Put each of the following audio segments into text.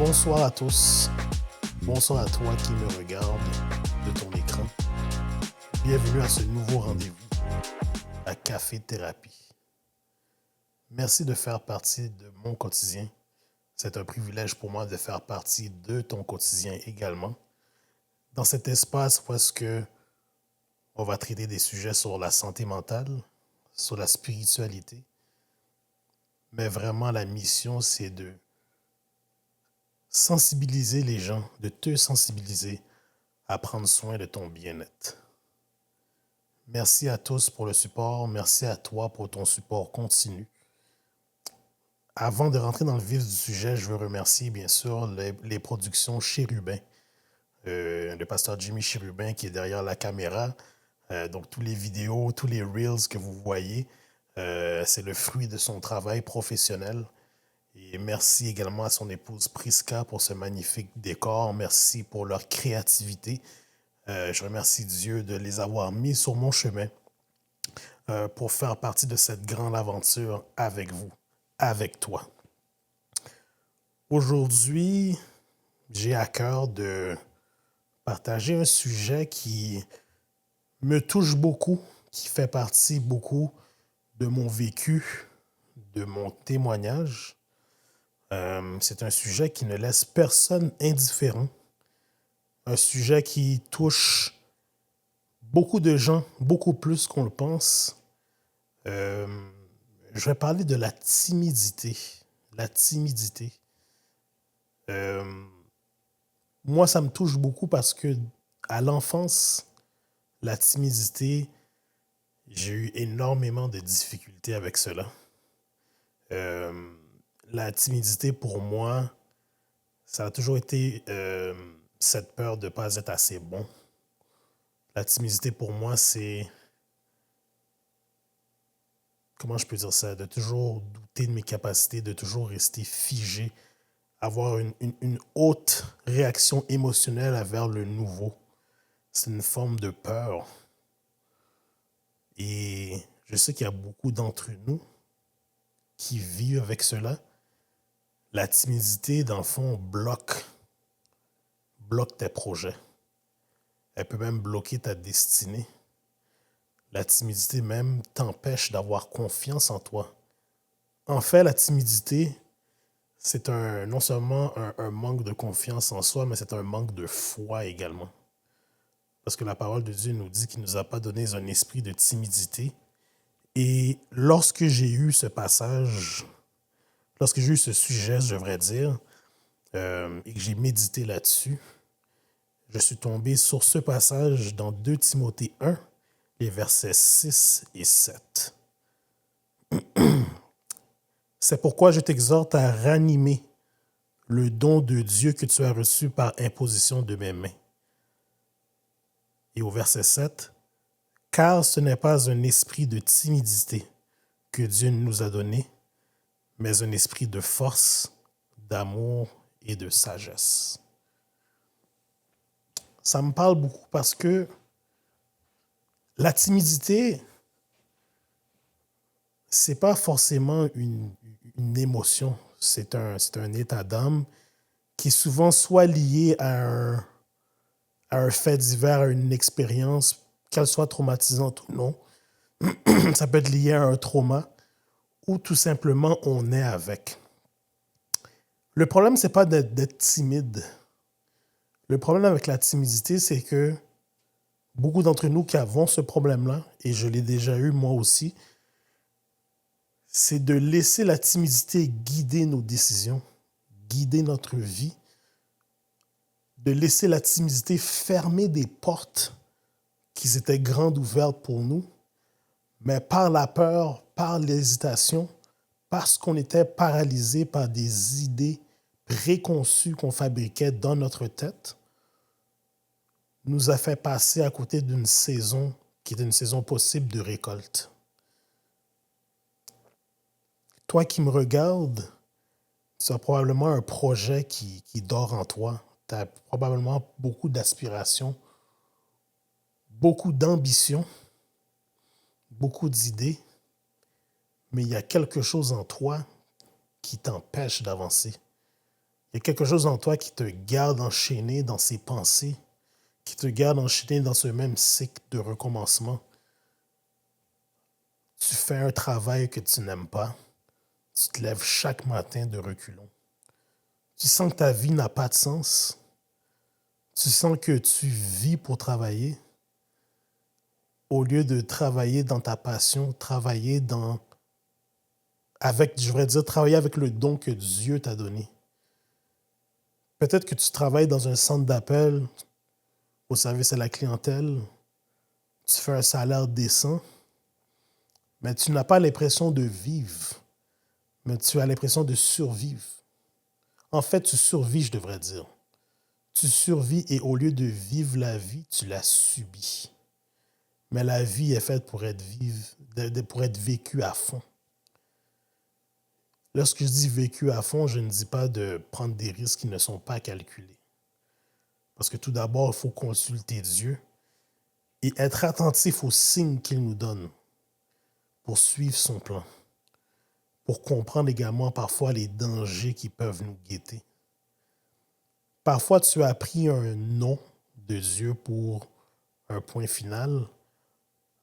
Bonsoir à tous. Bonsoir à toi qui me regarde de ton écran. Bienvenue à ce nouveau rendez-vous à Café Thérapie. Merci de faire partie de mon quotidien. C'est un privilège pour moi de faire partie de ton quotidien également. Dans cet espace où est-ce que on va traiter des sujets sur la santé mentale, sur la spiritualité, mais vraiment la mission, c'est de sensibiliser les gens, de te sensibiliser à prendre soin de ton bien-être. Merci à tous pour le support. Merci à toi pour ton support continu. Avant de rentrer dans le vif du sujet, je veux remercier bien sûr les productions Chérubin, le pasteur Jimmy Chérubin qui est derrière la caméra. Donc, tous les vidéos, tous les reels que vous voyez, c'est le fruit de son travail professionnel. Et merci également à son épouse Priska pour ce magnifique décor. Merci pour leur créativité. Je remercie Dieu de les avoir mis sur mon chemin pour faire partie de cette grande aventure avec vous, avec toi. Aujourd'hui, j'ai à cœur de partager un sujet qui me touche beaucoup, qui fait partie beaucoup de mon vécu, de mon témoignage. C'est un sujet qui ne laisse personne indifférent. Un sujet qui touche beaucoup de gens, beaucoup plus qu'on le pense. Je vais parler de la timidité. La timidité. Moi, ça me touche beaucoup parce que à l'enfance, la timidité, j'ai eu énormément de difficultés avec cela. La timidité, pour moi, ça a toujours été cette peur de ne pas être assez bon. La timidité, pour moi, c'est... Comment je peux dire ça? De toujours douter de mes capacités, de toujours rester figé, avoir une haute réaction émotionnelle envers le nouveau. C'est une forme de peur. Et je sais qu'il y a beaucoup d'entre nous qui vivent avec cela. La timidité, dans le fond, bloque tes projets. Elle peut même bloquer ta destinée. La timidité même t'empêche d'avoir confiance en toi. En fait, la timidité, c'est non seulement un manque de confiance en soi, mais c'est un manque de foi également. Parce que la parole de Dieu nous dit qu'il ne nous a pas donné un esprit de timidité. Et lorsque j'ai eu ce passage, lorsque j'ai eu ce sujet, je devrais dire, et que j'ai médité là-dessus, je suis tombé sur ce passage dans 2 Timothée 1, les versets 6 et 7. C'est pourquoi je t'exhorte à ranimer le don de Dieu que tu as reçu par imposition de mes mains. Et au verset 7, car ce n'est pas un esprit de timidité que Dieu nous a donné, mais un esprit de force, d'amour et de sagesse. Ça me parle beaucoup parce que la timidité, c'est pas forcément une émotion, c'est un état d'âme qui est souvent soit lié à un fait divers, à une expérience, qu'elle soit traumatisante ou non. Ça peut être lié à un trauma ou tout simplement on est avec. Le problème, c'est pas d'être timide. Le problème avec la timidité, c'est que beaucoup d'entre nous qui avons ce problème-là, et je l'ai déjà eu moi aussi, c'est de laisser la timidité guider nos décisions, guider notre vie, de laisser la timidité fermer des portes qui étaient grandes ouvertes pour nous, mais par la peur, par l'hésitation, parce qu'on était paralysé par des idées préconçues qu'on fabriquait dans notre tête, nous a fait passer à côté d'une saison qui est une saison possible de récolte. Toi qui me regardes, tu as probablement un projet qui dort en toi. Tu as probablement beaucoup d'aspirations, beaucoup d'ambitions, beaucoup d'idées, mais il y a quelque chose en toi qui t'empêche d'avancer. Il y a quelque chose en toi qui te garde enchaîné dans ces pensées, qui te garde enchaîné dans ce même cycle de recommencement. Tu fais un travail que tu n'aimes pas. Tu te lèves chaque matin de reculons. Tu sens que ta vie n'a pas de sens. Tu sens que tu vis pour travailler au lieu de travailler dans ta passion, travailler avec le don que Dieu t'a donné. Peut-être que tu travailles dans un centre d'appel au service à la clientèle, tu fais un salaire décent, mais tu n'as pas l'impression de vivre, mais tu as l'impression de survivre. En fait, tu survis, je devrais dire. Tu survis et au lieu de vivre la vie, tu la subis. Mais la vie est faite pour être pour être vécue à fond. Lorsque je dis vécu à fond, je ne dis pas de prendre des risques qui ne sont pas calculés. Parce que tout d'abord, il faut consulter Dieu et être attentif aux signes qu'il nous donne pour suivre son plan, pour comprendre également parfois les dangers qui peuvent nous guetter. Parfois, tu as pris un non de Dieu pour un point final,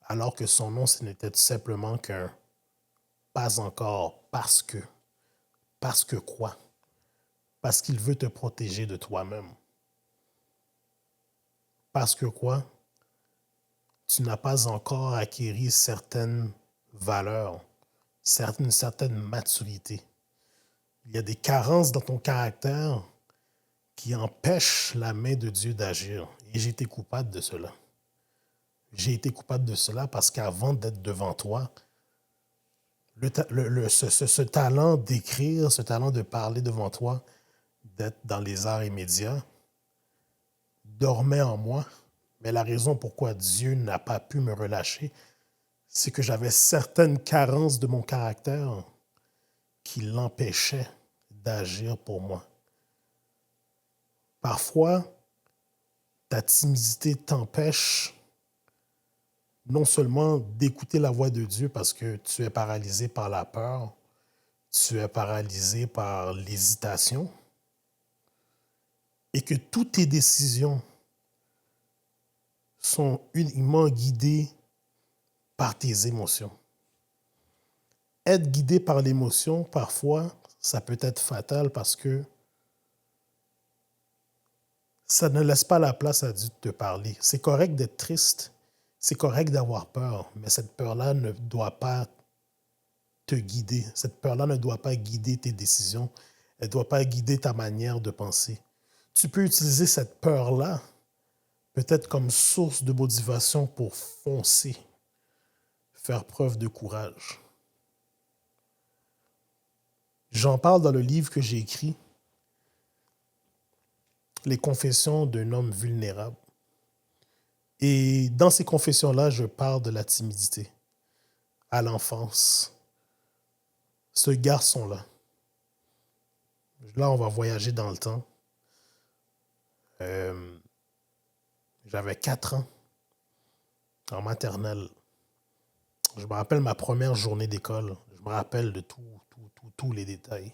alors que son non, ce n'était tout simplement qu'un pas encore, parce que. Parce que quoi? Parce qu'il veut te protéger de toi-même. Parce que quoi? Tu n'as pas encore acquis certaines valeurs, une certaine maturité. Il y a des carences dans ton caractère qui empêchent la main de Dieu d'agir. Et j'ai été coupable de cela. J'ai été coupable de cela parce qu'avant d'être devant toi, ce talent d'écrire, ce talent de parler devant toi, d'être dans les arts et médias, dormait en moi. Mais la raison pourquoi Dieu n'a pas pu me relâcher, c'est que j'avais certaines carences de mon caractère qui l'empêchaient d'agir pour moi. Parfois, ta timidité t'empêche non seulement d'écouter la voix de Dieu parce que tu es paralysé par la peur, tu es paralysé par l'hésitation et que toutes tes décisions sont uniquement guidées par tes émotions. Être guidé par l'émotion, parfois, ça peut être fatal parce que ça ne laisse pas la place à Dieu de te parler. C'est correct d'être triste, c'est correct d'avoir peur, mais cette peur-là ne doit pas te guider. Cette peur-là ne doit pas guider tes décisions. Elle ne doit pas guider ta manière de penser. Tu peux utiliser cette peur-là peut-être comme source de motivation pour foncer, faire preuve de courage. J'en parle dans le livre que j'ai écrit, Les confessions d'un homme vulnérable. Et dans ces confessions-là, je parle de la timidité à l'enfance. Ce garçon-là, là, on va voyager dans le temps. J'avais 4 ans en maternelle. Je me rappelle ma première journée d'école. Je me rappelle de tous les détails.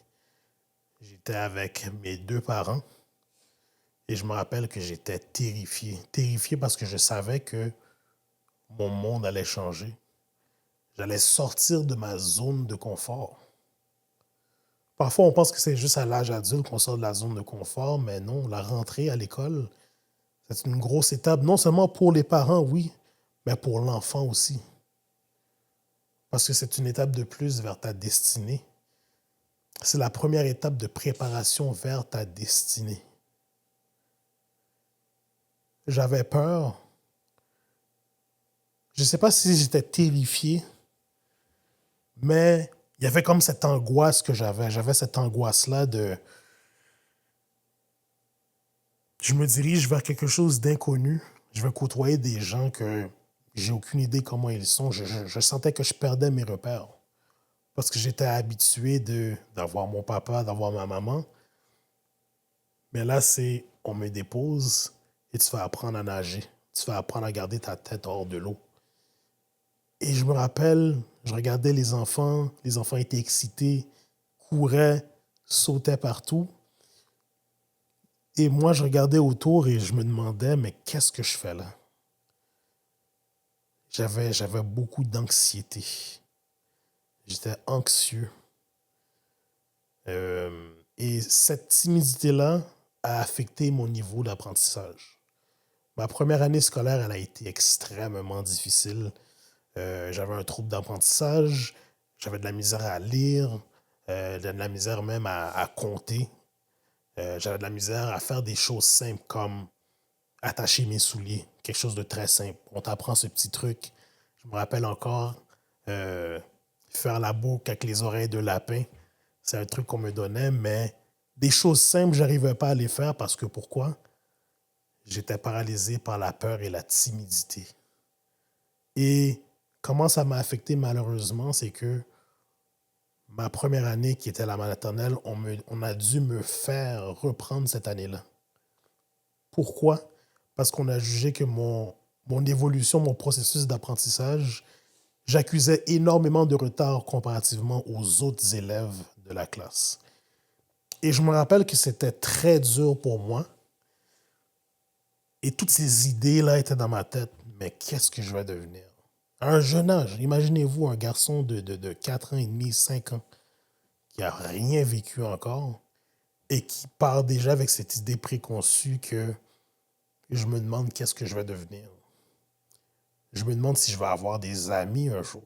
J'étais avec mes 2 parents et je me rappelle que j'étais terrifié. Terrifié parce que je savais que mon monde allait changer. J'allais sortir de ma zone de confort. Parfois, on pense que c'est juste à l'âge adulte qu'on sort de la zone de confort, mais non, la rentrée à l'école, c'est une grosse étape, non seulement pour les parents, oui, mais pour l'enfant aussi. Parce que c'est une étape de plus vers ta destinée. C'est la première étape de préparation vers ta destinée. J'avais peur. Je ne sais pas si j'étais terrifié, mais il y avait comme cette angoisse que j'avais. J'avais cette angoisse-là de... Je me dirige vers quelque chose d'inconnu. Je vais côtoyer des gens que j'ai aucune idée comment ils sont. Je sentais que je perdais mes repères. Parce que j'étais habitué d'avoir mon papa, d'avoir ma maman. Mais là, c'est on me dépose et tu vas apprendre à nager. Tu vas apprendre à garder ta tête hors de l'eau. Et je me rappelle, je regardais les enfants étaient excités, couraient, sautaient partout. Et moi, je regardais autour et je me demandais, mais qu'est-ce que je fais là? J'avais beaucoup d'anxiété. J'étais anxieux. Et cette timidité-là a affecté mon niveau d'apprentissage. Ma première année scolaire, elle a été extrêmement difficile. J'avais un trouble d'apprentissage, j'avais de la misère à lire, de la misère même à compter. J'avais de la misère à faire des choses simples comme attacher mes souliers, quelque chose de très simple. On t'apprend ce petit truc. Je me rappelle encore euh, faire la boucle avec les oreilles de lapin. C'est un truc qu'on me donnait, mais des choses simples, j'arrivais pas à les faire parce que pourquoi? J'étais paralysé par la peur et la timidité. Et comment ça m'a affecté malheureusement, c'est que ma première année, qui était la maternelle, on a dû me faire reprendre cette année-là. Pourquoi? Parce qu'on a jugé que mon évolution, mon processus d'apprentissage, j'accusais énormément de retard comparativement aux autres élèves de la classe. Et je me rappelle que c'était très dur pour moi. Et toutes ces idées-là étaient dans ma tête. Mais qu'est-ce que je vais devenir? À un jeune âge, imaginez-vous un garçon de 4 ans et demi, 5 ans, qui n'a rien vécu encore et qui part déjà avec cette idée préconçue que je me demande qu'est-ce que je vais devenir. Je me demande si je vais avoir des amis un jour.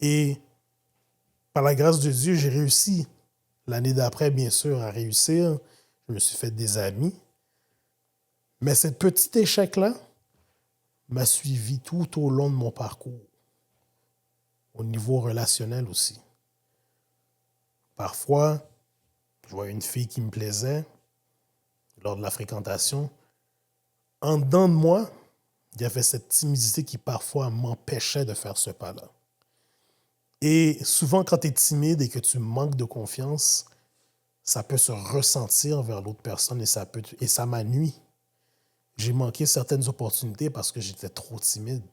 Et par la grâce de Dieu, j'ai réussi. L'année d'après, bien sûr, à réussir. Je me suis fait des amis. Mais ce petit échec-là m'a suivi tout au long de mon parcours, au niveau relationnel aussi. Parfois, je vois une fille qui me plaisait lors de la fréquentation. En dedans de moi, il y avait cette timidité qui parfois m'empêchait de faire ce pas-là. Et souvent, quand tu es timide et que tu manques de confiance, ça peut se ressentir vers l'autre personne et ça m'a nui. J'ai manqué certaines opportunités parce que j'étais trop timide.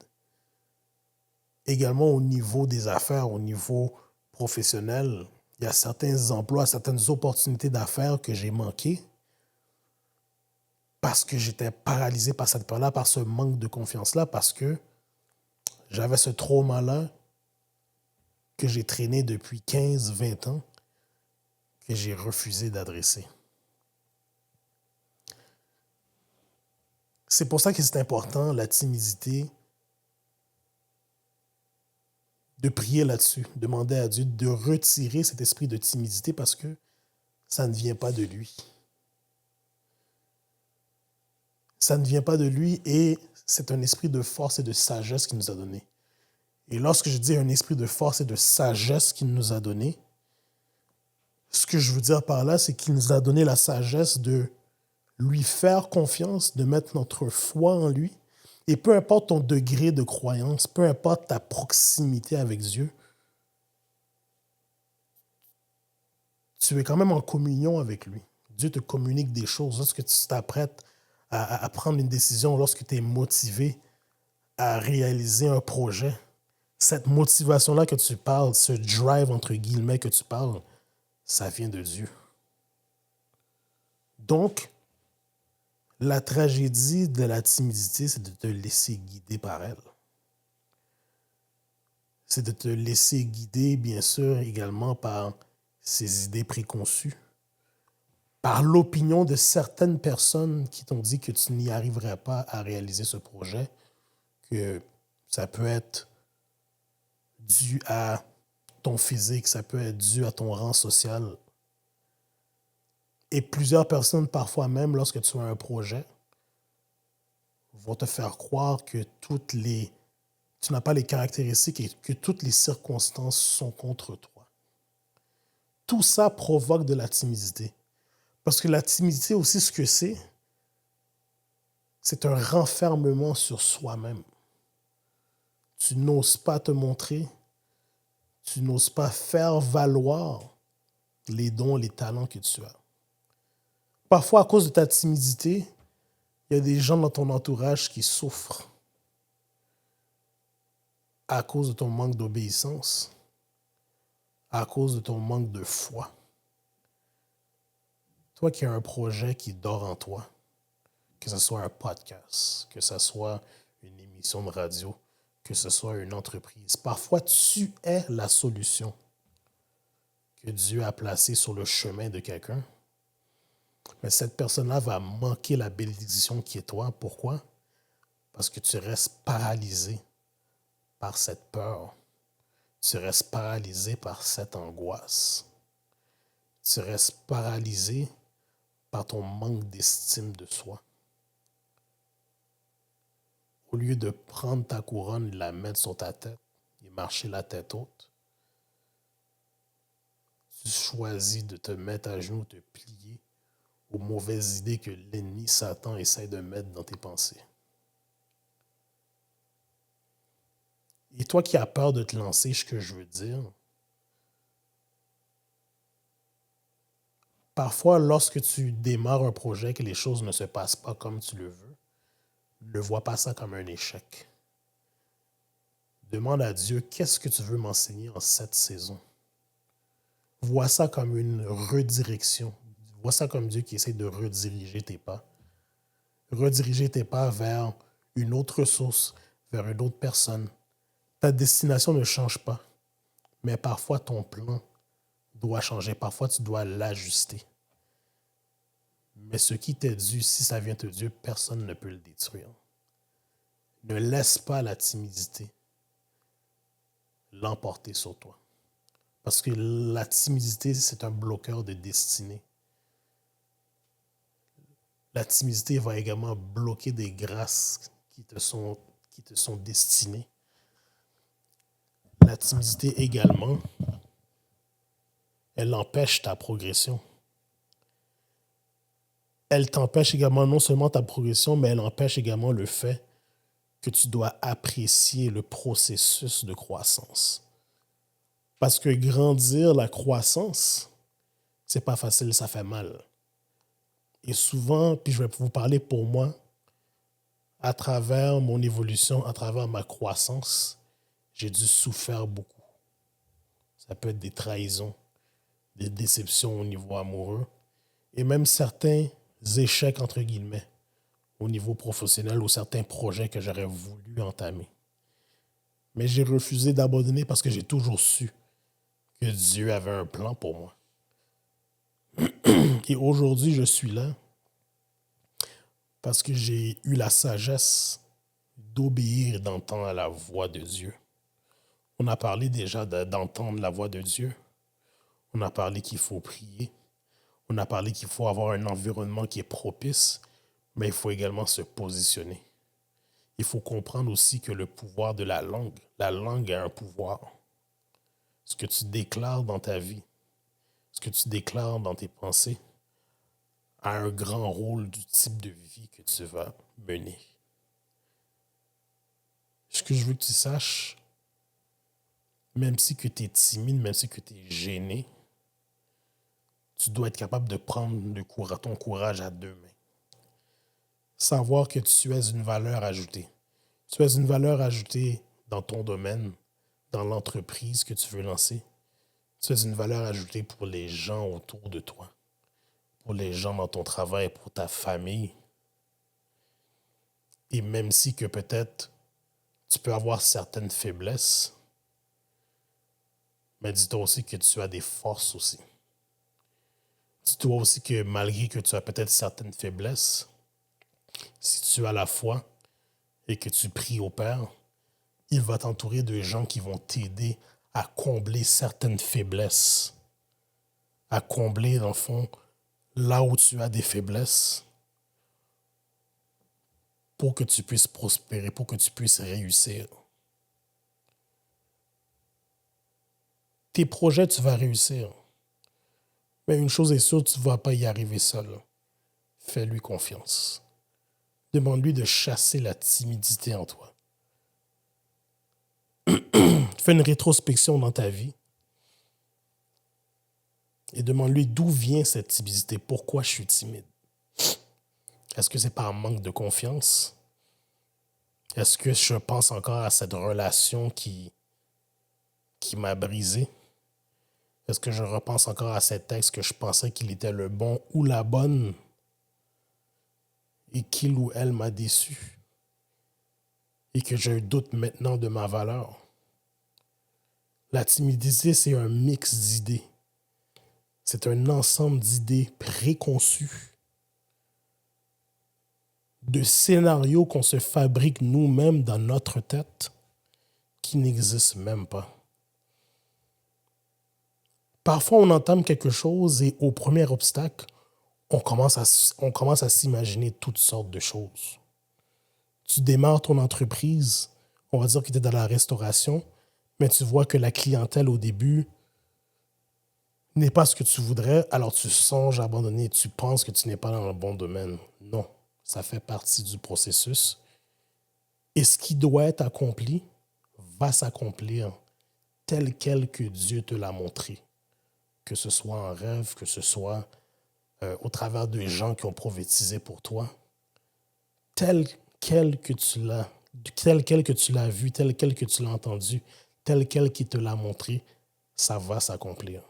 Également au niveau des affaires, au niveau professionnel, il y a certains emplois, certaines opportunités d'affaires que j'ai manquées parce que j'étais paralysé par cette peur-là, par ce manque de confiance-là, parce que j'avais ce trauma-là que j'ai traîné depuis 15, 20 ans, que j'ai refusé d'adresser. C'est pour ça que c'est important, la timidité, de prier là-dessus, demander à Dieu de retirer cet esprit de timidité parce que ça ne vient pas de lui. Ça ne vient pas de lui et c'est un esprit de force et de sagesse qu'il nous a donné. Et lorsque je dis un esprit de force et de sagesse qu'il nous a donné, ce que je veux dire par là, c'est qu'il nous a donné la sagesse de lui faire confiance, de mettre notre foi en lui. Et peu importe ton degré de croyance, peu importe ta proximité avec Dieu, tu es quand même en communion avec lui. Dieu te communique des choses. Lorsque tu t'apprêtes à prendre une décision, lorsque tu es motivé à réaliser un projet, cette motivation-là que tu parles, ce drive entre guillemets que tu parles, ça vient de Dieu. Donc, la tragédie de la timidité, c'est de te laisser guider par elle. C'est de te laisser guider, bien sûr, également par ses idées préconçues, par l'opinion de certaines personnes qui t'ont dit que tu n'y arriverais pas à réaliser ce projet, que ça peut être dû à ton physique, ça peut être dû à ton rang social. Et plusieurs personnes, parfois même, lorsque tu as un projet, vont te faire croire que tu n'as pas les caractéristiques et que toutes les circonstances sont contre toi. Tout ça provoque de la timidité. Parce que la timidité aussi, ce que c'est un renfermement sur soi-même. Tu n'oses pas te montrer, tu n'oses pas faire valoir les dons, les talents que tu as. Parfois, à cause de ta timidité, il y a des gens dans ton entourage qui souffrent à cause de ton manque d'obéissance, à cause de ton manque de foi. Toi qui as un projet qui dort en toi, que ce soit un podcast, que ce soit une émission de radio, que ce soit une entreprise, parfois tu es la solution que Dieu a placée sur le chemin de quelqu'un, mais cette personne-là va manquer la bénédiction qui est toi. Pourquoi? Parce que tu restes paralysé par cette peur. Tu restes paralysé par cette angoisse. Tu restes paralysé par ton manque d'estime de soi. Au lieu de prendre ta couronne et la mettre sur ta tête et marcher la tête haute, tu choisis de te mettre à genoux, te plier aux mauvaises idées que l'ennemi Satan essaie de mettre dans tes pensées. Et toi qui as peur de te lancer, ce que je veux dire, parfois lorsque tu démarres un projet que les choses ne se passent pas comme tu le veux, ne vois pas ça comme un échec. Demande à Dieu, qu'est-ce que tu veux m'enseigner en cette saison? Vois ça comme une redirection. Vois ça comme Dieu qui essaie de rediriger tes pas. Rediriger tes pas vers une autre source, vers une autre personne. Ta destination ne change pas, mais parfois ton plan doit changer. Parfois tu dois l'ajuster. Mais ce qui t'est dû, si ça vient de Dieu, personne ne peut le détruire. Ne laisse pas la timidité l'emporter sur toi. Parce que la timidité, c'est un bloqueur de destinée. La timidité va également bloquer des grâces qui te sont destinées. La timidité également, elle empêche ta progression. Elle t'empêche également non seulement ta progression, mais elle empêche également le fait que tu dois apprécier le processus de croissance. Parce que grandir, la croissance, c'est pas facile, ça fait mal. Et souvent, puis je vais vous parler pour moi, à travers mon évolution, à travers ma croissance, j'ai dû souffrir beaucoup. Ça peut être des trahisons, des déceptions au niveau amoureux et même certains échecs, entre guillemets, au niveau professionnel ou certains projets que j'aurais voulu entamer. Mais j'ai refusé d'abandonner parce que j'ai toujours su que Dieu avait un plan pour moi. Et aujourd'hui, je suis là parce que j'ai eu la sagesse d'obéir et d'entendre la voix de Dieu. On a parlé déjà d'entendre la voix de Dieu. On a parlé qu'il faut prier. On a parlé qu'il faut avoir un environnement qui est propice, mais il faut également se positionner. Il faut comprendre aussi que le pouvoir de la langue a un pouvoir. Ce que tu déclares dans ta vie, ce que tu déclares dans tes pensées, a un grand rôle du type de vie que tu vas mener. Ce que je veux que tu saches, même si que tu es timide, même si que tu es gêné, tu dois être capable de prendre ton courage à deux mains. Savoir que tu es une valeur ajoutée. Tu es une valeur ajoutée dans ton domaine, dans l'entreprise que tu veux lancer. Tu es une valeur ajoutée pour les gens autour de toi, pour les gens dans ton travail, pour ta famille. Et même si que peut-être tu peux avoir certaines faiblesses, mais dis-toi aussi que tu as des forces aussi. Dis-toi aussi que malgré que tu as peut-être certaines faiblesses, si tu as la foi et que tu pries au Père, il va t'entourer de gens qui vont t'aider à combler certaines faiblesses, à combler, dans le fond, là où tu as des faiblesses, pour que tu puisses prospérer, pour que tu puisses réussir. Tes projets, tu vas réussir. Mais une chose est sûre, tu ne vas pas y arriver seul. Fais-lui confiance. Demande-lui de chasser la timidité en toi. Fais une rétrospection dans ta vie et demande-lui d'où vient cette timidité. Pourquoi je suis timide? Est-ce que c'est par manque de confiance? Est-ce que je pense encore à cette relation qui m'a brisé? Est-ce que je repense encore à cet texte que je pensais qu'il était le bon ou la bonne et qu'il ou elle m'a déçu et que je doute maintenant de ma valeur? La timidité, c'est un mix d'idées. C'est un ensemble d'idées préconçues, de scénarios qu'on se fabrique nous-mêmes dans notre tête qui n'existent même pas. Parfois, on entame quelque chose et au premier obstacle, on commence à s'imaginer toutes sortes de choses. Tu démarres ton entreprise, on va dire que tu es dans la restauration, mais tu vois que la clientèle au début n'est pas ce que tu voudrais, alors tu songes à abandonner, tu penses que tu n'es pas dans le bon domaine. Non, ça fait partie du processus. Et ce qui doit être accompli va s'accomplir tel quel que Dieu te l'a montré. Que ce soit en rêve, que ce soit au travers de gens qui ont prophétisé pour toi, tel quel que tu l'as, tel quel que tu l'as vu, tel quel que tu l'as entendu, tel quel qui te l'a montré, ça va s'accomplir.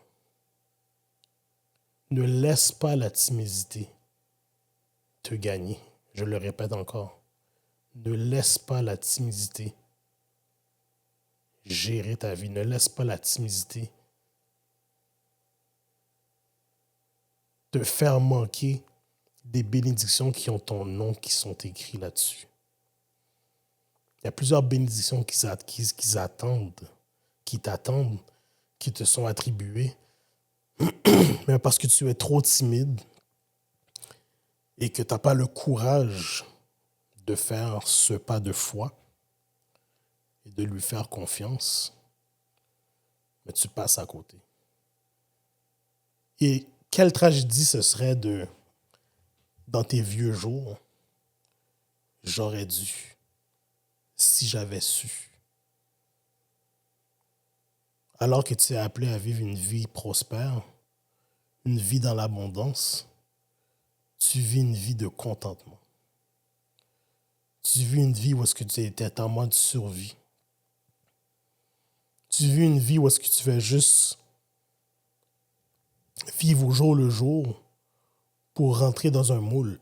Ne laisse pas la timidité te gagner. Je le répète encore. Ne laisse pas la timidité gérer ta vie. Ne laisse pas la timidité te faire manquer des bénédictions qui ont ton nom, qui sont écrits là-dessus. Il y a plusieurs bénédictions qui t'attendent, qui te sont attribuées, mais parce que tu es trop timide et que tu n'as pas le courage de faire ce pas de foi et de lui faire confiance, mais tu passes à côté. Et quelle tragédie ce serait dans tes vieux jours, j'aurais dû, si j'avais su. Alors que tu es appelé à vivre une vie prospère, une vie dans l'abondance, tu vis une vie de contentement. Tu vis une vie où est-ce que tu étais en mode survie. Tu vis une vie où est-ce que tu fais juste vivre au jour le jour pour rentrer dans un moule.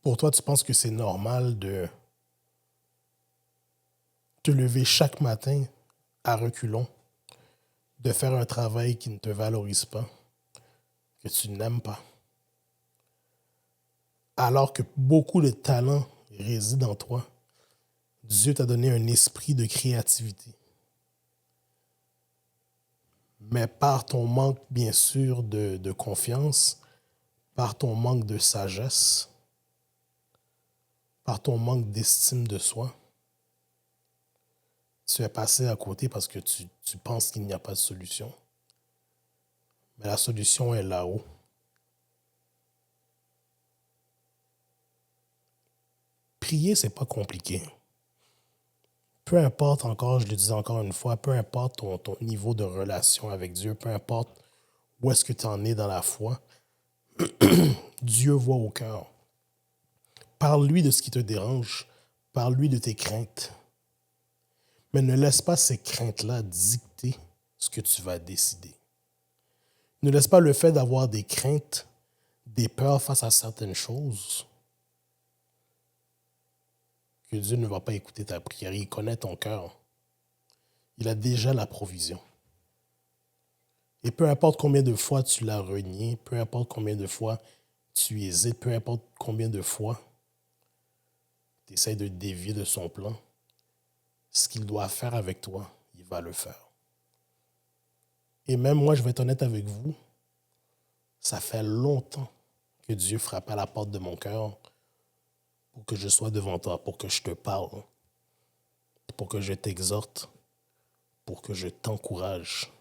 Pour toi, tu penses que c'est normal de te lever chaque matin à reculons, de faire un travail qui ne te valorise pas, que tu n'aimes pas. Alors que beaucoup de talent réside en toi, Dieu t'a donné un esprit de créativité. Mais par ton manque, bien sûr, de confiance, par ton manque de sagesse, par ton manque d'estime de soi, tu es passé à côté parce que tu penses qu'il n'y a pas de solution. Mais la solution est là-haut. Prier, c'est pas compliqué. Peu importe encore, je le dis encore une fois, peu importe ton niveau de relation avec Dieu, peu importe où est-ce que tu en es dans la foi, Dieu voit au cœur. Parle-lui de ce qui te dérange. Parle-lui de tes craintes. Mais ne laisse pas ces craintes-là dicter ce que tu vas décider. Ne laisse pas le fait d'avoir des craintes, des peurs face à certaines choses, que Dieu ne va pas écouter ta prière. Il connaît ton cœur. Il a déjà la provision. Et peu importe combien de fois tu l'as renié, peu importe combien de fois tu hésites, peu importe combien de fois tu essaies de dévier de son plan, ce qu'il doit faire avec toi, il va le faire. Et même moi, je vais être honnête avec vous, ça fait longtemps que Dieu frappe à la porte de mon cœur pour que je sois devant toi, pour que je te parle, pour que je t'exhorte, pour que je t'encourage,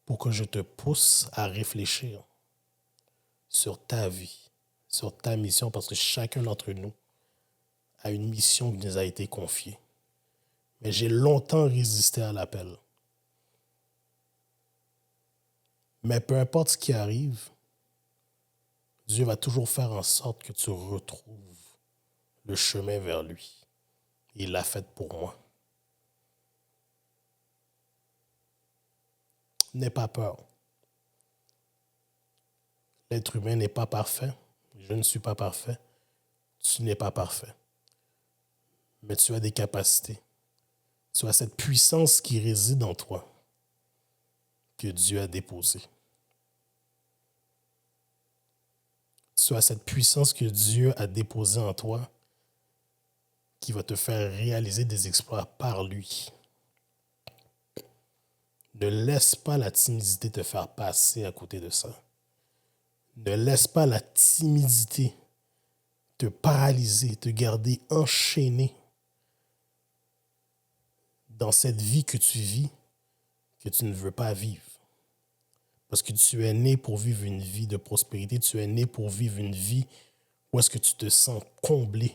pour que je te pousse à réfléchir sur ta vie, sur ta mission, parce que chacun d'entre nous a une mission qui nous a été confiée. Mais j'ai longtemps résisté à l'appel. Mais peu importe ce qui arrive, Dieu va toujours faire en sorte que tu retrouves le chemin vers lui. Il l'a fait pour moi. n'aie pas peur. L'être humain n'est pas parfait. Je ne suis pas parfait. Tu n'es pas parfait. Mais tu as des capacités. Tu as cette puissance qui réside en toi, que Dieu a déposée. Tu as cette puissance que Dieu a déposée en toi, qui va te faire réaliser des exploits par lui. Ne laisse pas la timidité te faire passer à côté de ça. Ne laisse pas la timidité te paralyser, te garder enchaîné dans cette vie que tu vis, que tu ne veux pas vivre. Parce que tu es né pour vivre une vie de prospérité, tu es né pour vivre une vie où est-ce que tu te sens comblé.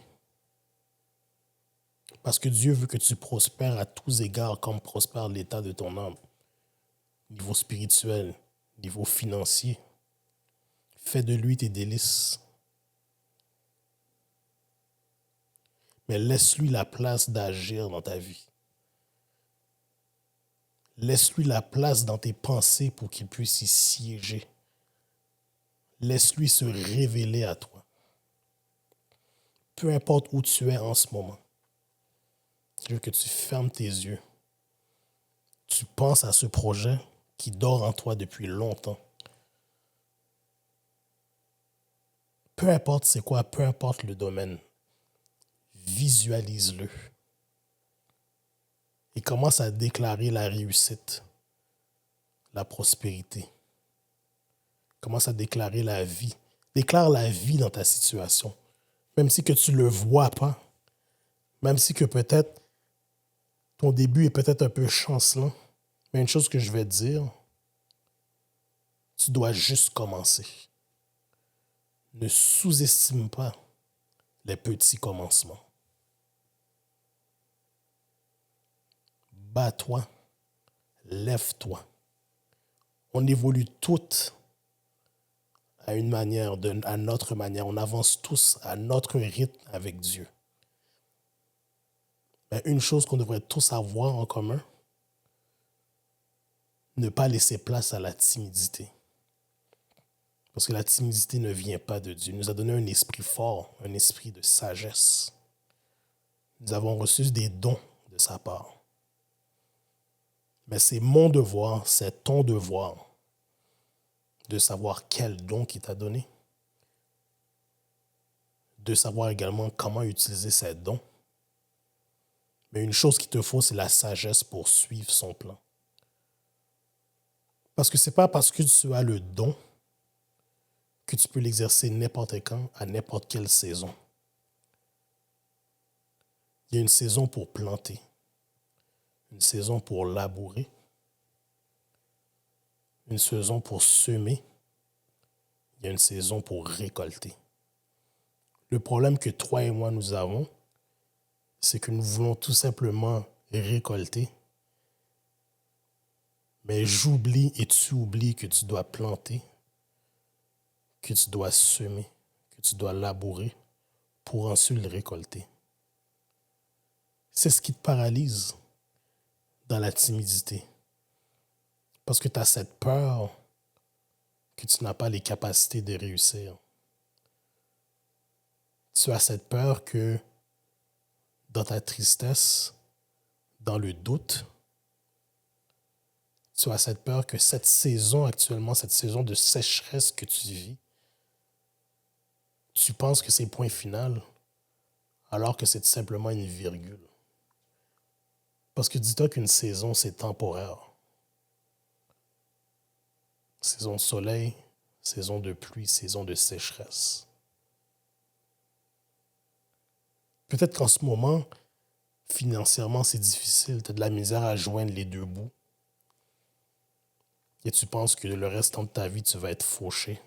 Parce que Dieu veut que tu prospères à tous égards comme prospère l'état de ton âme. Niveau spirituel, niveau financier. Fais de lui tes délices. Mais laisse-lui la place d'agir dans ta vie. Laisse-lui la place dans tes pensées pour qu'il puisse y siéger. Laisse-lui se révéler à toi. Peu importe où tu es en ce moment, je veux que tu fermes tes yeux. Tu penses à ce projet qui dort en toi depuis longtemps. Peu importe c'est quoi, peu importe le domaine, visualise-le. Et commence à déclarer la réussite, la prospérité. Commence à déclarer la vie. Déclare la vie dans ta situation. Même si que tu ne le vois pas, même si que peut-être ton début est peut-être un peu chancelant, mais une chose que je vais te dire, tu dois juste commencer. Ne sous-estime pas les petits commencements. Bats-toi, lève-toi. On évolue toutes à une manière, à notre manière. On avance tous à notre rythme avec Dieu. Mais une chose qu'on devrait tous avoir en commun, ne pas laisser place à la timidité. Parce que la timidité ne vient pas de Dieu. Il nous a donné un esprit fort, un esprit de sagesse. Nous avons reçu des dons de sa part. Mais c'est mon devoir, c'est ton devoir de savoir quel don qu'il t'a donné, de savoir également comment utiliser ces dons. Mais une chose qu'il te faut, c'est la sagesse pour suivre son plan. Parce que ce n'est pas parce que tu as le don que tu peux l'exercer n'importe quand, à n'importe quelle saison. Il y a une saison pour planter, une saison pour labourer, une saison pour semer, il y a une saison pour récolter. Le problème que toi et moi nous avons, c'est que nous voulons tout simplement récolter, mais j'oublie et tu oublies que tu dois planter, que tu dois semer, que tu dois labourer pour ensuite le récolter. C'est ce qui te paralyse dans la timidité. Parce que tu as cette peur que tu n'as pas les capacités de réussir. Tu as cette peur que dans ta tristesse, dans le doute, tu as cette peur que cette saison actuellement, cette saison de sécheresse que tu vis, tu penses que c'est point final, alors que c'est simplement une virgule. Parce que dis-toi qu'une saison, c'est temporaire. Saison de soleil, saison de pluie, saison de sécheresse. Peut-être qu'en ce moment, financièrement, c'est difficile. Tu as de la misère à joindre les deux bouts. Et tu penses que le restant de ta vie, tu vas être fauché.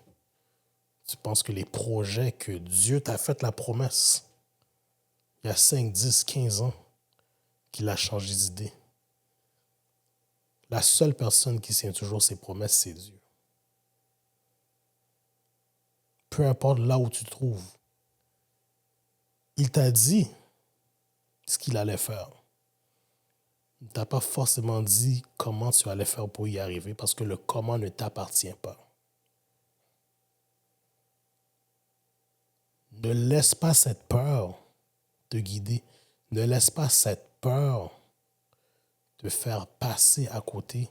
Tu penses que les projets que Dieu t'a fait la promesse, il y a 5, 10, 15 ans, qu'il a changé d'idée. La seule personne qui tient toujours ses promesses, c'est Dieu. Peu importe là où tu te trouves, il t'a dit ce qu'il allait faire. ne t'a pas forcément dit comment tu allais faire pour y arriver parce que le comment ne t'appartient pas. Ne laisse pas cette peur te guider. Ne laisse pas cette peur te faire passer à côté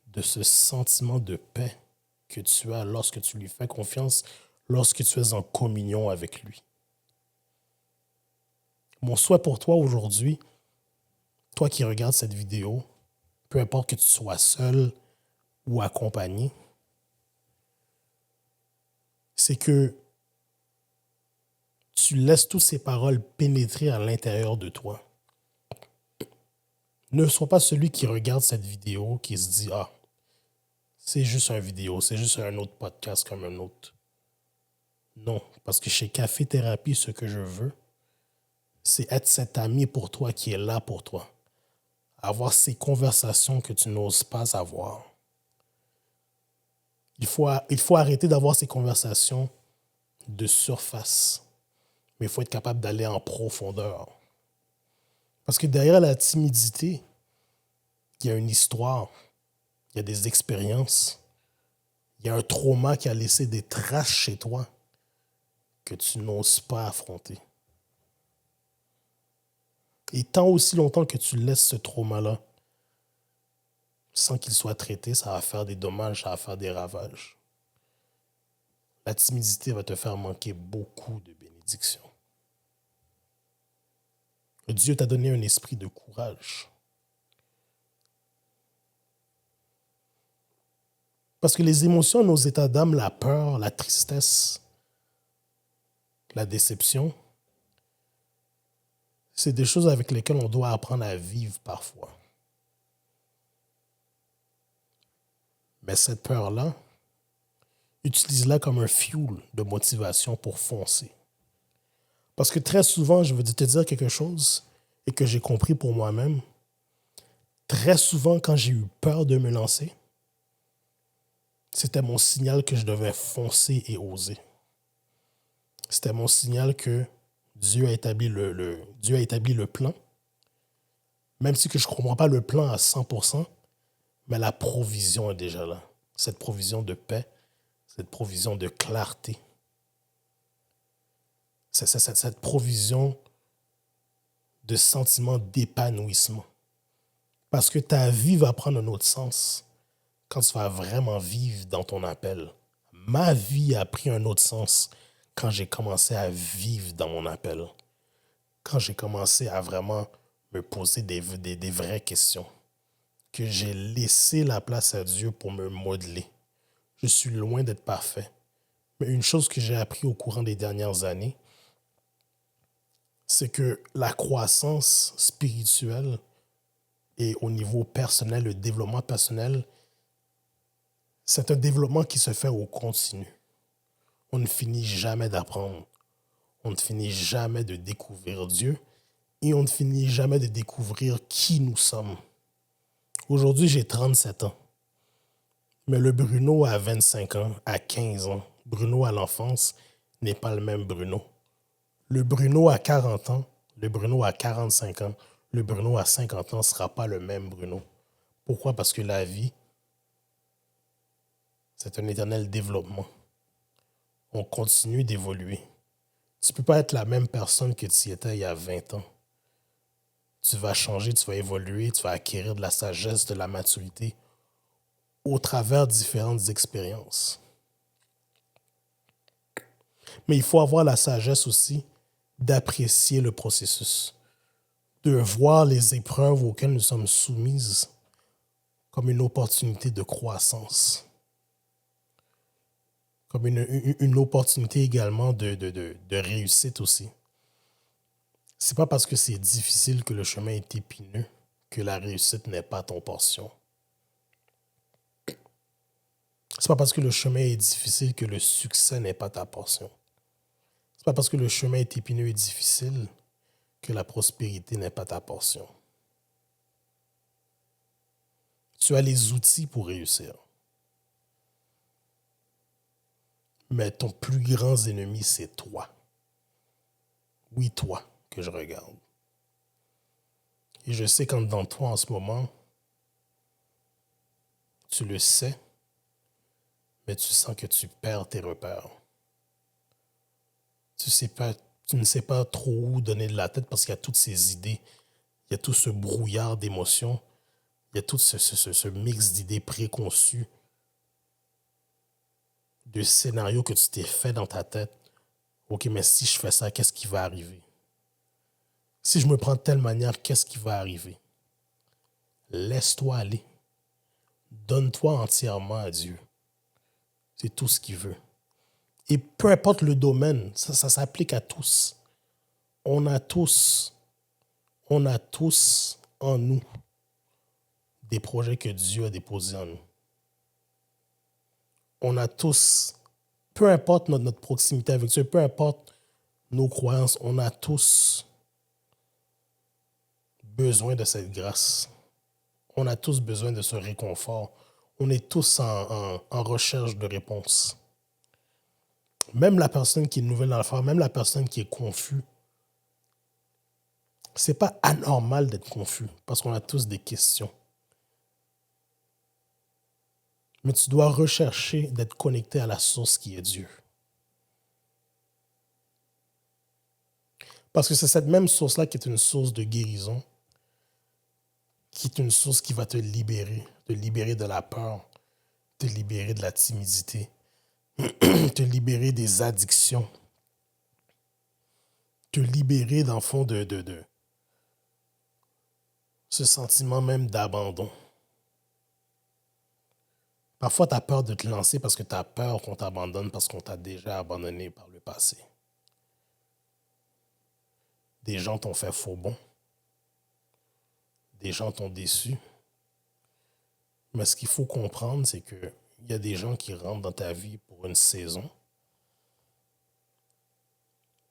de ce sentiment de paix que tu as lorsque tu lui fais confiance, lorsque tu es en communion avec lui. Mon souhait pour toi aujourd'hui, toi qui regardes cette vidéo, peu importe que tu sois seul ou accompagné, c'est que tu laisses toutes ces paroles pénétrer à l'intérieur de toi. Ne sois pas celui qui regarde cette vidéo qui se dit « Ah, c'est juste une vidéo, c'est juste un autre podcast comme un autre. » Non, parce que chez Café Thérapie, ce que je veux, c'est être cet ami pour toi qui est là pour toi. Avoir ces conversations que tu n'oses pas avoir. Il faut arrêter d'avoir ces conversations de surface. Mais il faut être capable d'aller en profondeur. Parce que derrière la timidité, il y a une histoire, il y a des expériences, il y a un trauma qui a laissé des traces chez toi que tu n'oses pas affronter. Et tant aussi longtemps que tu laisses ce trauma-là sans qu'il soit traité, ça va faire des dommages, ça va faire des ravages. La timidité va te faire manquer beaucoup de bénédictions. Dieu t'a donné un esprit de courage. Parce que les émotions, nos états d'âme, la peur, la tristesse, la déception, c'est des choses avec lesquelles on doit apprendre à vivre parfois. Mais cette peur-là, utilise-la comme un fuel de motivation pour foncer. Parce que très souvent, je veux te dire quelque chose et que j'ai compris pour moi-même. Très souvent, quand j'ai eu peur de me lancer, c'était mon signal que je devais foncer et oser. C'était mon signal que Dieu a établi Dieu a établi le plan. Même si que je ne comprends pas le plan à 100%, mais la provision est déjà là. Cette provision de paix, cette provision de clarté. Cette provision de sentiment d'épanouissement. Parce que ta vie va prendre un autre sens quand tu vas vraiment vivre dans ton appel. Ma vie a pris un autre sens quand j'ai commencé à vivre dans mon appel. Quand j'ai commencé à vraiment me poser des vraies questions. Que j'ai laissé la place à Dieu pour me modeler. Je suis loin d'être parfait. Mais une chose que j'ai appris au courant des dernières années, c'est que la croissance spirituelle et au niveau personnel, le développement personnel, c'est un développement qui se fait au continu. On ne finit jamais d'apprendre. On ne finit jamais de découvrir Dieu et on ne finit jamais de découvrir qui nous sommes. Aujourd'hui, j'ai 37 ans. Mais le Bruno à 25 ans, à 15 ans, Bruno à l'enfance, n'est pas le même Bruno. Le Bruno à 40 ans, le Bruno à 45 ans, le Bruno à 50 ans ne sera pas le même Bruno. Pourquoi? Parce que la vie, c'est un éternel développement. On continue d'évoluer. Tu ne peux pas être la même personne que tu étais il y a 20 ans. Tu vas changer, tu vas évoluer, tu vas acquérir de la sagesse, de la maturité au travers de différentes expériences. Mais il faut avoir la sagesse aussi d'apprécier le processus, de voir les épreuves auxquelles nous sommes soumises comme une opportunité de croissance, comme une opportunité également de réussite aussi. C'est pas parce que c'est difficile que le chemin est épineux que la réussite n'est pas ton portion. C'est pas parce que le chemin est difficile que le succès n'est pas ta portion. C'est pas parce que le chemin est épineux et difficile que la prospérité n'est pas ta portion. Tu as les outils pour réussir. Mais ton plus grand ennemi, c'est toi. Oui, toi que je regarde. Et je sais qu'en dedans de toi, en ce moment, tu le sais, mais tu sens que tu perds tes repères. Tu sais pas, tu ne sais pas trop où donner de la tête parce qu'il y a toutes ces idées, il y a tout ce brouillard d'émotions, il y a tout ce mix d'idées préconçues, de scénarios que tu t'es fait dans ta tête. OK, mais si je fais ça, qu'est-ce qui va arriver? Si je me prends de telle manière, qu'est-ce qui va arriver? Laisse-toi aller. Donne-toi entièrement à Dieu. C'est tout ce qu'il veut. Et peu importe le domaine, ça s'applique à tous. On a tous, on a tous en nous des projets que Dieu a déposés en nous. On a tous, peu importe notre proximité avec Dieu, peu importe nos croyances, on a tous besoin de cette grâce. On a tous besoin de ce réconfort. On est tous en recherche de réponse. Même la personne qui est nouvelle dans la foi, même la personne qui est confuse, c'est pas anormal d'être confus parce qu'on a tous des questions. Mais tu dois rechercher d'être connecté à la source qui est Dieu. Parce que c'est cette même source-là qui est une source de guérison, qui est une source qui va te libérer de la peur, te libérer de la timidité, te libérer des addictions, te libérer dans le fond de ce sentiment même d'abandon. Parfois, tu as peur de te lancer parce que tu as peur qu'on t'abandonne parce qu'on t'a déjà abandonné par le passé. Des gens t'ont fait faux bond. Des gens t'ont déçu. Mais ce qu'il faut comprendre, c'est qu'il y a des gens qui rentrent dans ta vie pour une saison.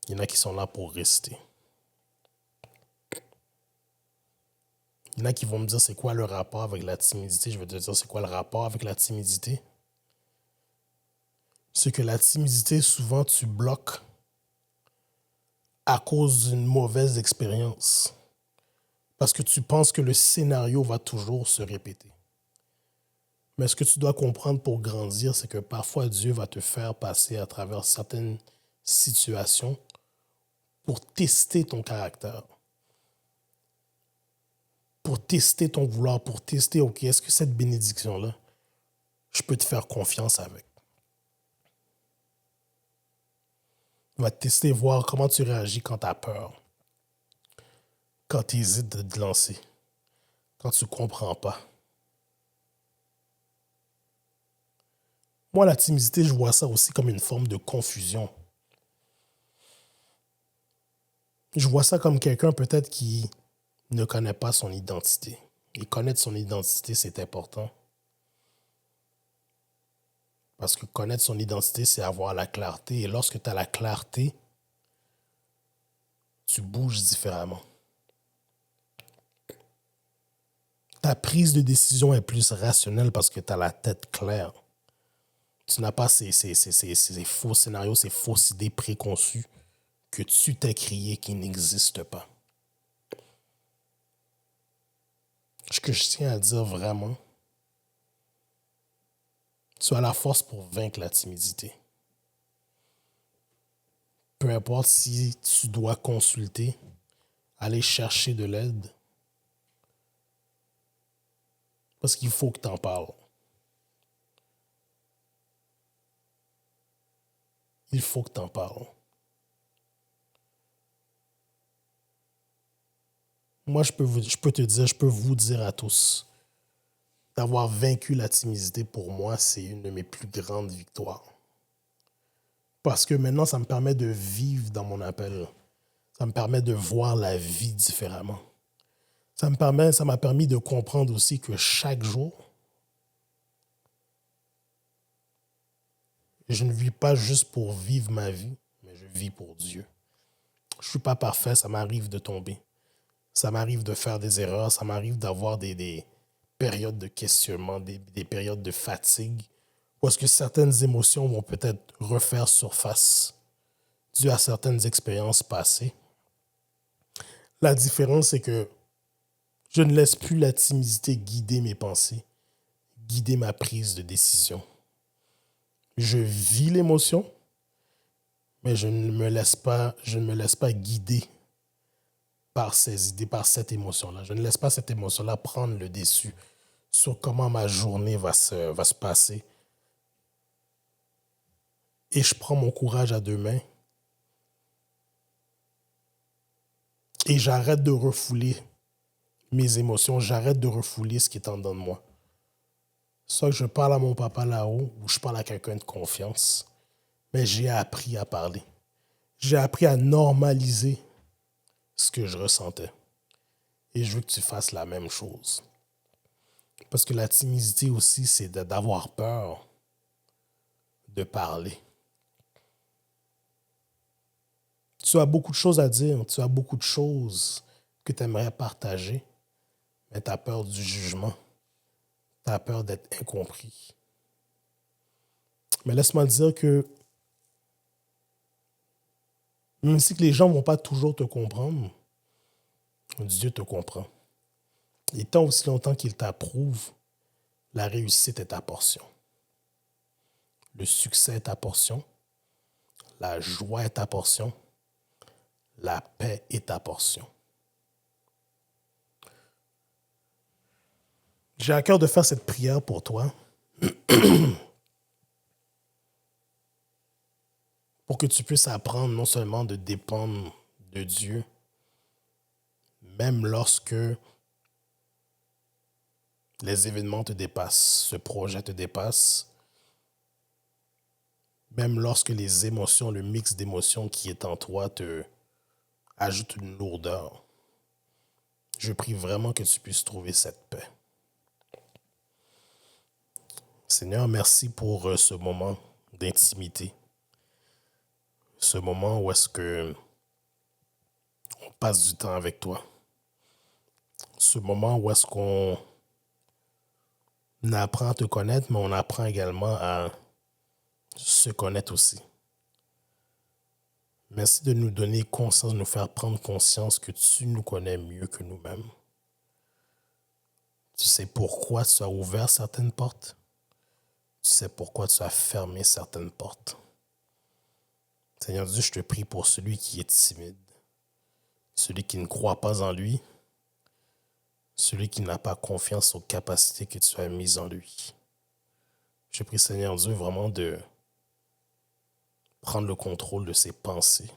Il y en a qui sont là pour rester. Il y en a qui vont me dire c'est quoi le rapport avec la timidité. Je vais te dire c'est quoi le rapport avec la timidité. C'est que la timidité, souvent, tu bloques à cause d'une mauvaise expérience. Parce que tu penses que le scénario va toujours se répéter. Mais ce que tu dois comprendre pour grandir, c'est que parfois Dieu va te faire passer à travers certaines situations pour tester ton caractère, pour tester ton vouloir, pour tester, OK, est-ce que cette bénédiction-là, je peux te faire confiance avec? Il va te tester, voir comment tu réagis quand tu as peur, quand tu hésites de te lancer, quand tu ne comprends pas. Moi, la timidité, je vois ça aussi comme une forme de confusion. Je vois ça comme quelqu'un peut-être qui ne connaît pas son identité. Et connaître son identité, c'est important. Parce que connaître son identité, c'est avoir la clarté. Et lorsque tu as la clarté, tu bouges différemment. Ta prise de décision est plus rationnelle parce que tu as la tête claire. Tu n'as pas ces faux scénarios, ces fausses idées préconçues que tu t'es créées qui n'existent pas. Ce que je tiens à dire vraiment, tu as la force pour vaincre la timidité. Peu importe si tu dois consulter, aller chercher de l'aide, parce qu'il faut que tu en parles. Il faut que tu en parles. Moi, je peux vous dire à tous, d'avoir vaincu la timidité, pour moi, c'est une de mes plus grandes victoires. Parce que maintenant, ça me permet de vivre dans mon appel. Ça me permet de voir la vie différemment. Ça m'a permis de comprendre aussi que chaque jour, je ne vis pas juste pour vivre ma vie, mais je vis pour Dieu. Je ne suis pas parfait, ça m'arrive de tomber. Ça m'arrive de faire des erreurs, ça m'arrive d'avoir des périodes de questionnement, des périodes de fatigue, où est-ce que certaines émotions vont peut-être refaire surface dû à certaines expériences passées. La différence, c'est que Je ne laisse plus la timidité guider mes pensées, guider ma prise de décision. Je vis l'émotion, mais je ne me laisse pas guider par ces idées, par cette émotion-là. Je ne laisse pas cette émotion-là prendre le dessus sur comment ma journée va se passer. Et je prends mon courage à deux mains et j'arrête de refouler mes émotions, j'arrête de refouler ce qui est en dedans de moi. Soit que je parle à mon papa là-haut ou je parle à quelqu'un de confiance, mais j'ai appris à parler. J'ai appris à normaliser ce que je ressentais. Et je veux que tu fasses la même chose. Parce que la timidité aussi, c'est d'avoir peur de parler. Tu as beaucoup de choses à dire, tu as beaucoup de choses que tu aimerais partager, mais tu as peur du jugement, tu as peur d'être incompris. Mais laisse-moi te dire que même si que les gens ne vont pas toujours te comprendre, Dieu te comprend. Et tant aussi longtemps qu'il t'approuve, la réussite est ta portion. Le succès est ta portion. La joie est ta portion. La paix est ta portion. J'ai à cœur de faire cette prière pour toi, pour que tu puisses apprendre non seulement de dépendre de Dieu, même lorsque les événements te dépassent, ce projet te dépasse, même lorsque les émotions, le mix d'émotions qui est en toi te ajoute une lourdeur. Je prie vraiment que tu puisses trouver cette paix. Seigneur, merci pour ce moment d'intimité, ce moment où est-ce que on passe du temps avec toi, ce moment où est-ce qu'on apprend à te connaître, mais on apprend également à se connaître aussi. Merci de nous donner conscience, de nous faire prendre conscience que tu nous connais mieux que nous-mêmes. Tu sais pourquoi tu as ouvert certaines portes. Tu sais pourquoi tu as fermé certaines portes. Seigneur Dieu, je te prie pour celui qui est timide, celui qui ne croit pas en lui, celui qui n'a pas confiance aux capacités que tu as mises en lui. Je prie, Seigneur Dieu, vraiment de prendre le contrôle de ses pensées.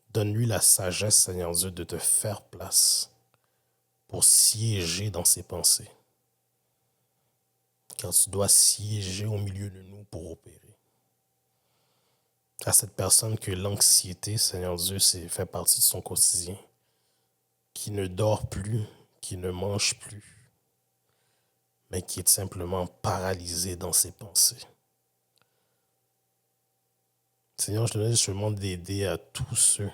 Donne-lui la sagesse, Seigneur Dieu, de te faire place pour siéger dans ses pensées. Car tu dois siéger au milieu de nous pour opérer. À cette personne que l'anxiété, Seigneur Dieu, fait partie de son quotidien, qui ne dort plus, qui ne mange plus, mais qui est simplement paralysé dans ses pensées. Seigneur, je te demande d'aider à tous ceux,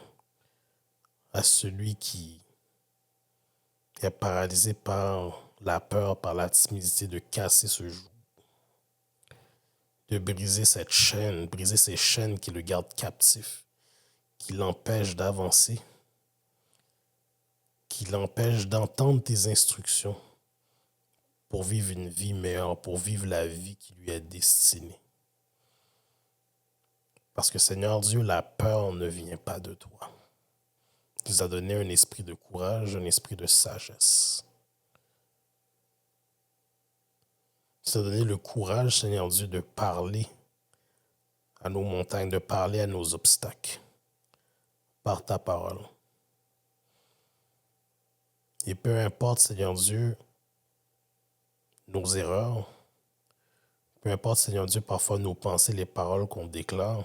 à celui qui est paralysé par la peur, par la timidité, de casser ce joug, de briser cette chaîne, briser ces chaînes qui le gardent captif, qui l'empêchent d'avancer, qui l'empêchent d'entendre tes instructions pour vivre une vie meilleure, pour vivre la vie qui lui est destinée. Parce que Seigneur Dieu, la peur ne vient pas de toi. Tu nous as donné un esprit de courage, un esprit de sagesse. Tu nous as donné le courage, Seigneur Dieu, de parler à nos montagnes, de parler à nos obstacles par ta parole. Et peu importe, Seigneur Dieu, nos erreurs, peu importe, Seigneur Dieu, parfois nos pensées, les paroles qu'on déclare,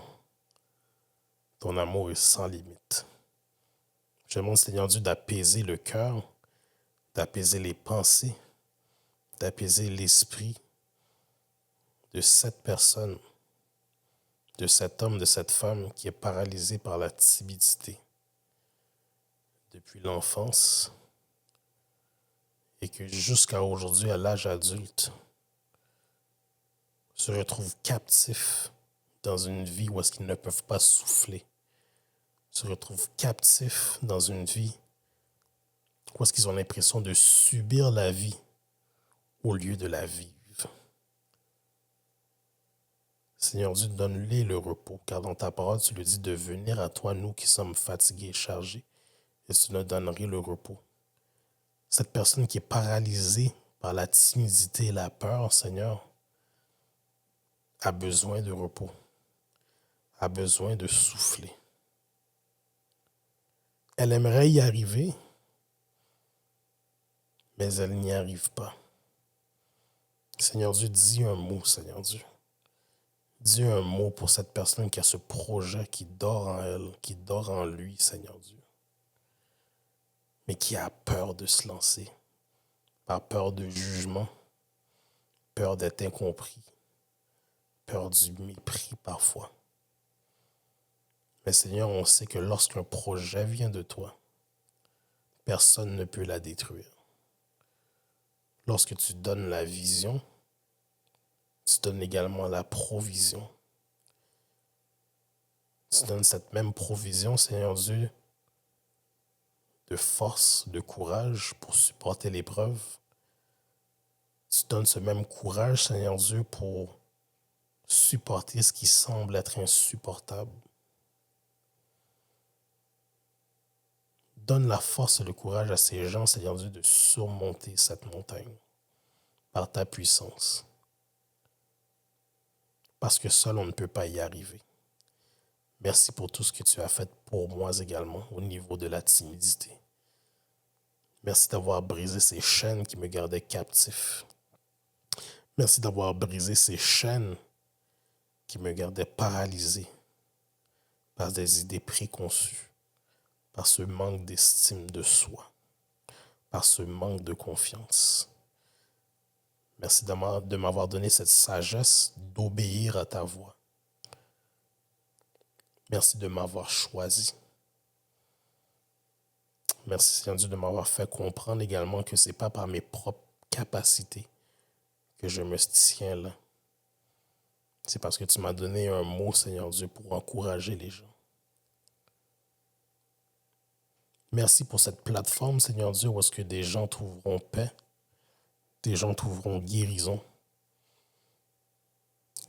ton amour est sans limite. Je demande, Seigneur Dieu, d'apaiser le cœur, d'apaiser les pensées, d'apaiser l'esprit de cette personne, de cet homme, de cette femme qui est paralysé par la timidité depuis l'enfance et que jusqu'à aujourd'hui, à l'âge adulte, se retrouve captif dans une vie où est-ce qu'ils ne peuvent pas souffler, se retrouve captif dans une vie Ou est-ce qu'ils ont l'impression de subir la vie au lieu de la vivre? Seigneur Dieu, donne-les le repos, car dans ta parole, tu le dis de venir à toi, nous qui sommes fatigués et chargés, et tu nous donnerais le repos. Cette personne qui est paralysée par la timidité et la peur, Seigneur, a besoin de repos, a besoin de souffler. Elle aimerait y arriver, mais elle n'y arrive pas. Seigneur Dieu, dis un mot, Seigneur Dieu. Dis un mot pour cette personne qui a ce projet qui dort en elle, qui dort en lui, Seigneur Dieu, mais qui a peur de se lancer, par peur de jugement, peur d'être incompris, peur du mépris parfois. Mais Seigneur, on sait que lorsqu'un projet vient de toi, personne ne peut la détruire. Lorsque tu donnes la vision, tu donnes également la provision. Tu donnes cette même provision, Seigneur Dieu, de force, de courage pour supporter l'épreuve. Tu donnes ce même courage, Seigneur Dieu, pour supporter ce qui semble être insupportable. Donne la force et le courage à ces gens, Seigneur Dieu, de surmonter cette montagne par ta puissance. Parce que seul, on ne peut pas y arriver. Merci pour tout ce que tu as fait pour moi également au niveau de la timidité. Merci d'avoir brisé ces chaînes qui me gardaient captif. Merci d'avoir brisé ces chaînes qui me gardaient paralysé par des idées préconçues, par ce manque d'estime de soi, par ce manque de confiance. Merci de m'avoir donné cette sagesse d'obéir à ta voix. Merci de m'avoir choisi. Merci, Seigneur Dieu, de m'avoir fait comprendre également que ce n'est pas par mes propres capacités que je me tiens là. C'est parce que tu m'as donné un mot, Seigneur Dieu, pour encourager les gens. Merci pour cette plateforme, Seigneur Dieu, où est-ce que des gens trouveront paix, des gens trouveront guérison,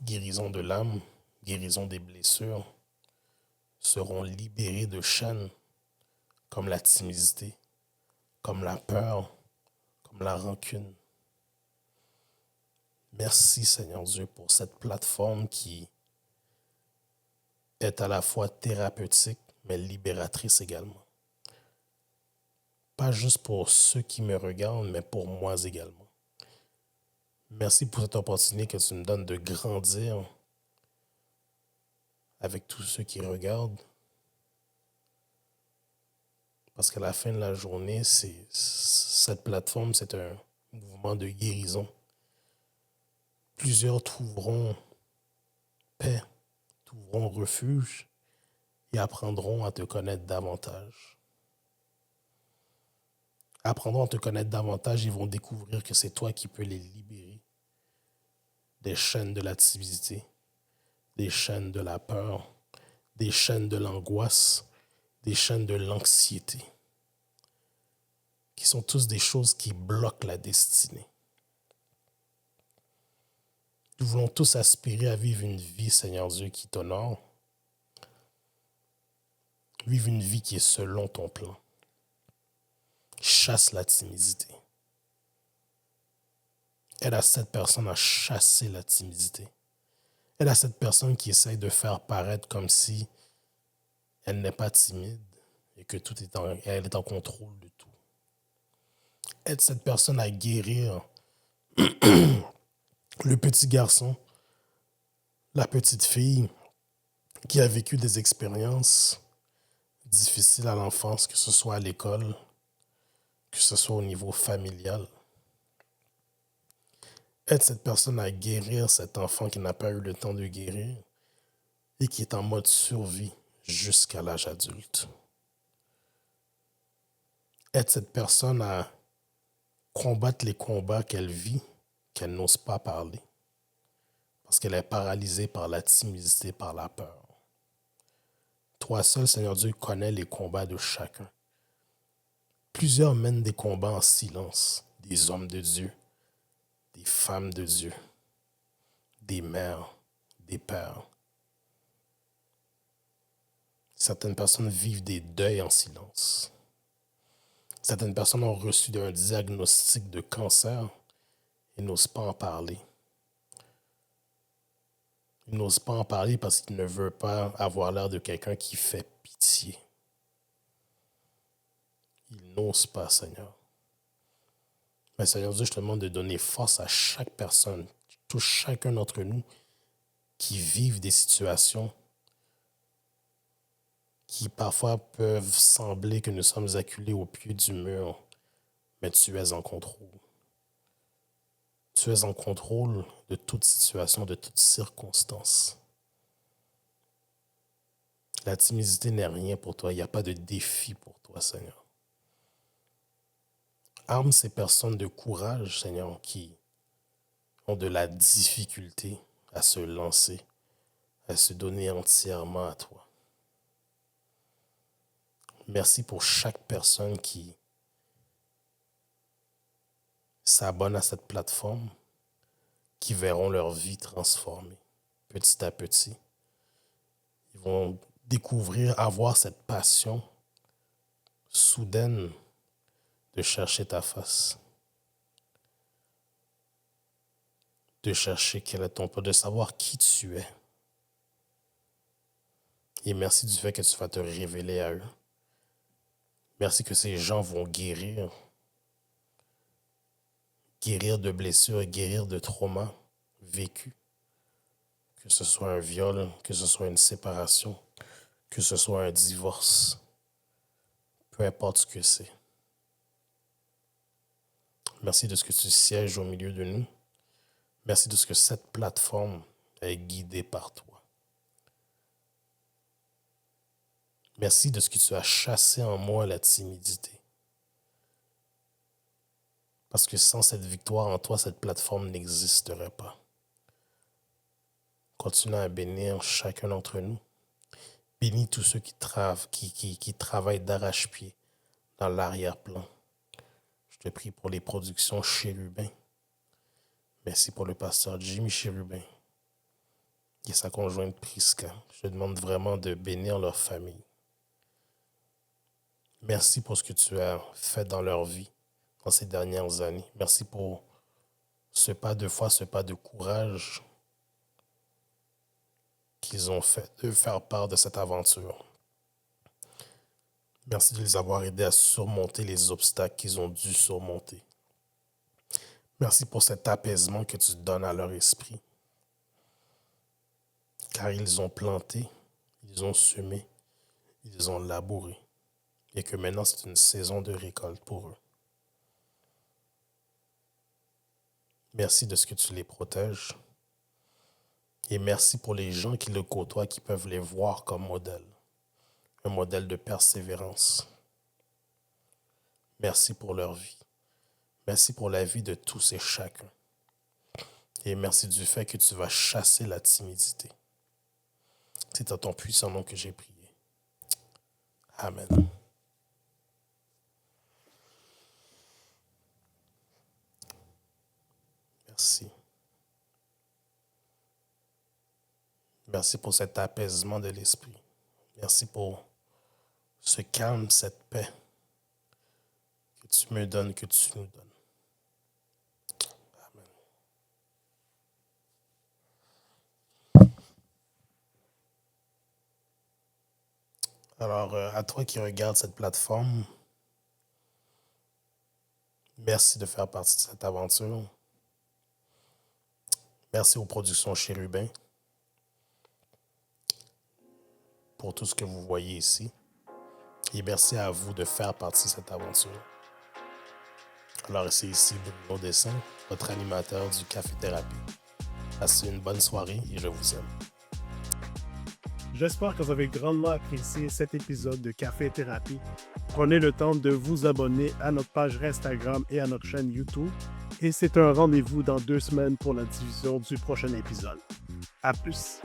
guérison de l'âme, guérison des blessures, seront libérés de chaînes comme la timidité, comme la peur, comme la rancune. Merci, Seigneur Dieu, pour cette plateforme qui est à la fois thérapeutique, mais libératrice également. Pas juste pour ceux qui me regardent, mais pour moi également. Merci pour cette opportunité que tu me donnes de grandir avec tous ceux qui regardent. Parce qu'à la fin de la journée, cette plateforme, c'est un mouvement de guérison. Plusieurs trouveront paix, trouveront refuge et apprendront à te connaître davantage. Apprendront à te connaître davantage, ils vont découvrir que c'est toi qui peux les libérer des chaînes de la timidité, des chaînes de la peur, des chaînes de l'angoisse, des chaînes de l'anxiété, qui sont tous des choses qui bloquent la destinée. Nous voulons tous aspirer à vivre une vie, Seigneur Dieu, qui t'honore, vivre une vie qui est selon ton plan. Chasse la timidité. Aide à cette personne à chasser la timidité. Aide à cette personne qui essaye de faire paraître comme si elle n'est pas timide et que elle est en contrôle de tout. Aide cette personne à guérir le petit garçon, la petite fille qui a vécu des expériences difficiles à l'enfance, que ce soit à l'école, que ce soit au niveau familial. Aide cette personne à guérir cet enfant qui n'a pas eu le temps de guérir et qui est en mode survie jusqu'à l'âge adulte. Aide cette personne à combattre les combats qu'elle vit, qu'elle n'ose pas parler, parce qu'elle est paralysée par la timidité, par la peur. Toi seul, Seigneur Dieu, connais les combats de chacun. Plusieurs mènent des combats en silence, des hommes de Dieu, des femmes de Dieu, des mères, des pères. Certaines personnes vivent des deuils en silence. Certaines personnes ont reçu un diagnostic de cancer et n'osent pas en parler. Ils n'osent pas en parler parce qu'ils ne veulent pas avoir l'air de quelqu'un qui fait pitié. Ils n'osent pas, Seigneur. Mais Seigneur Dieu, je te demande de donner force à chaque personne, chacun d'entre nous qui vivent des situations qui parfois peuvent sembler que nous sommes acculés au pied du mur, mais tu es en contrôle. Tu es en contrôle de toute situation, de toute circonstance. La timidité n'est rien pour toi. Il n'y a pas de défi pour toi, Seigneur. Arme ces personnes de courage, Seigneur, qui ont de la difficulté à se lancer, à se donner entièrement à toi. Merci pour chaque personne qui s'abonne à cette plateforme, qui verront leur vie transformée petit à petit. Ils vont découvrir, avoir cette passion soudaine de chercher ta face, de chercher quel est ton plan, de savoir qui tu es. Et merci du fait que tu vas te révéler à eux. Merci que ces gens vont guérir de blessures, guérir de traumas vécus. Que ce soit un viol, que ce soit une séparation, que ce soit un divorce, peu importe ce que c'est. Merci de ce que tu sièges au milieu de nous. Merci de ce que cette plateforme est guidée par toi. Merci de ce que tu as chassé en moi la timidité. Parce que sans cette victoire en toi, cette plateforme n'existerait pas. Continue à bénir chacun d'entre nous. Bénis tous ceux qui travaillent d'arrache-pied dans l'arrière-plan. Je te prie pour les productions Chérubin. Merci pour le pasteur Jimmy Chérubin et sa conjointe Prisca. Je te demande vraiment de bénir leur famille. Merci pour ce que tu as fait dans leur vie dans ces dernières années. Merci pour ce pas de foi, ce pas de courage qu'ils ont fait de faire part de cette aventure. Merci de les avoir aidés à surmonter les obstacles qu'ils ont dû surmonter. Merci pour cet apaisement que tu donnes à leur esprit. Car ils ont planté, ils ont semé, ils ont labouré. Et que maintenant, c'est une saison de récolte pour eux. Merci de ce que tu les protèges. Et merci pour les gens qui le côtoient, qui peuvent les voir comme modèle. Un modèle de persévérance. Merci pour leur vie. Merci pour la vie de tous et chacun. Et merci du fait que tu vas chasser la timidité. C'est à ton puissant nom que j'ai prié. Amen. Merci. Merci pour cet apaisement de l'esprit. Merci pour ce calme, cette paix que tu me donnes, que tu nous donnes. Amen. Alors, à toi qui regardes cette plateforme, merci de faire partie de cette aventure. Merci aux productions Chérubin pour tout ce que vous voyez ici. Et merci à vous de faire partie de cette aventure. Alors, c'est ici Bruno Dessin, votre animateur du Café Thérapie. Passez une bonne soirée et je vous aime. J'espère que vous avez grandement apprécié cet épisode de Café Thérapie. Prenez le temps de vous abonner à notre page Instagram et à notre chaîne YouTube. Et c'est un rendez-vous dans 2 semaines pour la diffusion du prochain épisode. À plus!